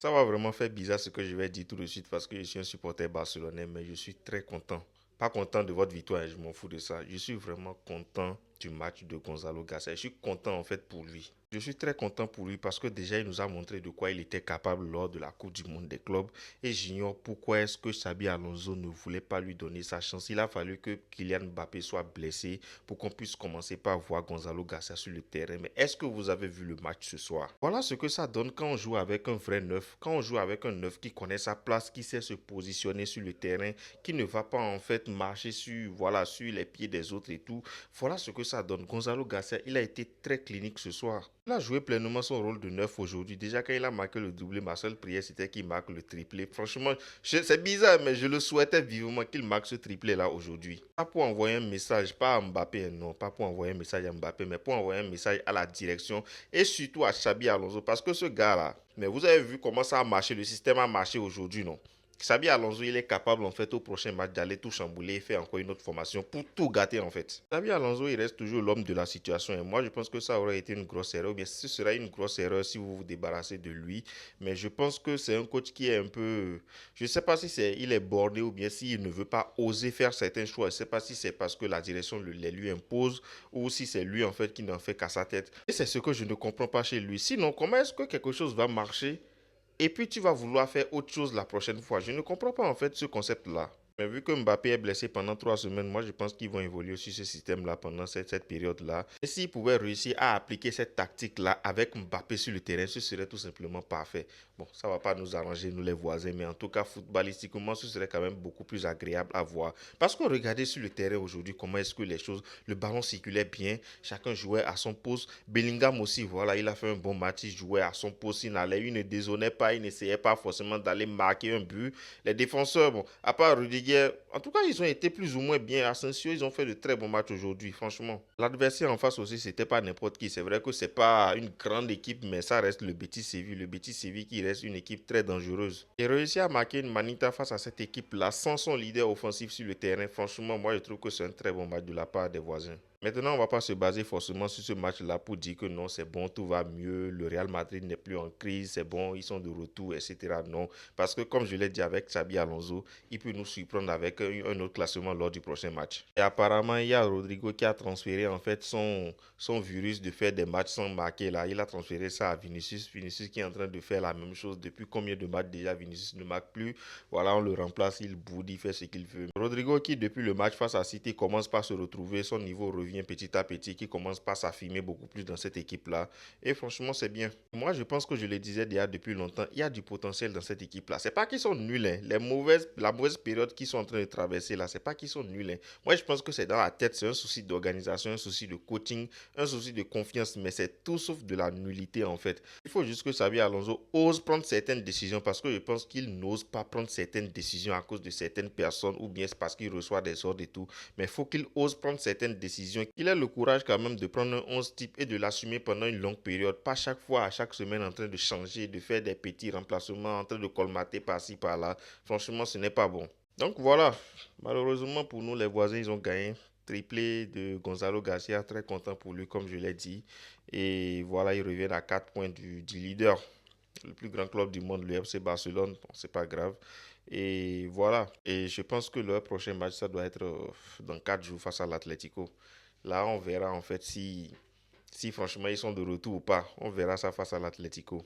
Ça va vraiment faire bizarre ce que je vais dire tout de suite parce que je suis un supporter barcelonais, mais je suis très content. Pas content de votre victoire, je m'en fous de ça. Je suis vraiment content du match de Gonzalo Garcia. Je suis content en fait pour lui. Je suis très content pour lui parce que déjà il nous a montré de quoi il était capable lors de la Coupe du Monde des clubs et j'ignore pourquoi est-ce que Xabi Alonso ne voulait pas lui donner sa chance. Il a fallu que Kylian Mbappé soit blessé pour qu'on puisse commencer par voir Gonzalo Garcia sur le terrain. Mais est-ce que vous avez vu le match ce soir? Voilà ce que ça donne quand on joue avec un vrai neuf, quand on joue avec un neuf qui connaît sa place, qui sait se positionner sur le terrain, qui ne va pas en fait marcher sur, voilà, sur les pieds des autres et tout. Voilà ce que ça donne. Gonzalo Garcia, il a été très clinique ce soir. Il a joué pleinement son rôle de neuf aujourd'hui. Déjà, quand il a marqué le doublé, ma seule prière, c'était qu'il marque le triplé. Franchement, c'est bizarre, mais je le souhaitais vivement qu'il marque ce triplé-là aujourd'hui. Pas pour envoyer un message, pas à Mbappé, non, pas pour envoyer un message à Mbappé, mais pour envoyer un message à la direction et surtout à Xabi Alonso. Parce que ce gars-là, mais vous avez vu comment ça a marché, le système a marché aujourd'hui, non? Xabi Alonso, il est capable en fait au prochain match d'aller tout chambouler et faire encore une autre formation pour tout gâter en fait. Xabi Alonso, il reste toujours l'homme de la situation et moi je pense que ça aurait été une grosse erreur. Ou bien ce sera une grosse erreur si vous vous débarrassez de lui. Mais je pense que c'est un coach qui est un peu, je ne sais pas si c'est il est borné ou bien s'il ne veut pas oser faire certains choix. Je ne sais pas si c'est parce que la direction les lui impose ou si c'est lui en fait qui n'en fait qu'à sa tête. Et c'est ce que je ne comprends pas chez lui. Sinon, comment est-ce que quelque chose va marcher et puis tu vas vouloir faire autre chose la prochaine fois? Je ne comprends pas en fait ce concept-là. Mais vu que Mbappé est blessé pendant 3 semaines, moi je pense qu'ils vont évoluer sur ce système-là pendant cette période-là. Et s'ils pouvaient réussir à appliquer cette tactique-là avec Mbappé sur le terrain, ce serait tout simplement parfait. Bon, ça ne va pas nous arranger, nous les voisins, mais en tout cas, footballistiquement, ce serait quand même beaucoup plus agréable à voir. Parce que regardez sur le terrain aujourd'hui comment est-ce que les choses, le ballon circulait bien, chacun jouait à son poste. Bellingham aussi, voilà, il a fait un bon match, il jouait à son poste, il ne dézonnait pas, il n'essayait pas forcément d'aller marquer un but. Les défenseurs, bon, à part Rudiger, en tout cas, ils ont été plus ou moins bien. Asensio, ils ont fait de très bons matchs aujourd'hui, franchement. L'adversaire en face aussi, c'était pas n'importe qui. C'est vrai que c'est pas une grande équipe, mais ça reste le Betis Séville. Le Betis Séville qui reste une équipe très dangereuse. Et réussir à marquer une manita face à cette équipe-là, sans son leader offensif sur le terrain, franchement, moi, je trouve que c'est un très bon match de la part des voisins. Maintenant, on ne va pas se baser forcément sur ce match-là pour dire que non, c'est bon, tout va mieux, le Real Madrid n'est plus en crise, c'est bon, ils sont de retour, etc. Non, parce que comme je l'ai dit avec Xabi Alonso, il peut nous surprendre avec un autre classement lors du prochain match. Et apparemment, il y a Rodrigo qui a transféré en fait son virus de faire des matchs sans marquer là. Il a transféré ça à Vinicius. Vinicius qui est en train de faire la même chose depuis combien de matchs déjà Vinicius ne marque plus. Voilà, on le remplace, il boude, il fait ce qu'il veut. Rodrigo qui depuis le match face à City commence par se retrouver, son niveau revient petit à petit, qui commence par s'affirmer beaucoup plus dans cette équipe-là. Et franchement, c'est bien. Moi, je pense que je le disais déjà depuis longtemps, il y a du potentiel dans cette équipe-là. C'est pas qu'ils sont nuls, hein. La mauvaise période qu'ils sont en train de traverser là, c'est pas qu'ils sont nuls, hein. Moi, je pense que c'est dans la tête, c'est un souci d'organisation, un souci de coaching, un souci de confiance, mais c'est tout sauf de la nullité en fait. Il faut juste que Xabi Alonso ose prendre certaines décisions parce que je pense qu'il n'ose pas prendre certaines décisions à cause de certaines personnes ou bien c'est parce qu'il reçoit des ordres et tout. Mais il faut qu'il ose prendre certaines décisions, qu'il ait le courage quand même de prendre un 11 type et de l'assumer pendant une longue période. Pas chaque fois, à chaque semaine en train de changer, de faire des petits remplacements, en train de colmater par-ci, par-là. Franchement, ce n'est pas bon. Donc voilà, malheureusement pour nous, les voisins, ils ont gagné. Triplé de Gonzalo Garcia, très content pour lui, comme je l'ai dit. Et voilà, il revient à 4 points du leader, le plus grand club du monde, le FC Barcelone. Bon, c'est pas grave. Et voilà. Et je pense que leur prochain match, ça doit être dans 4 jours face à l'Atlético. Là, on verra en fait si franchement ils sont de retour ou pas. On verra ça face à l'Atlético.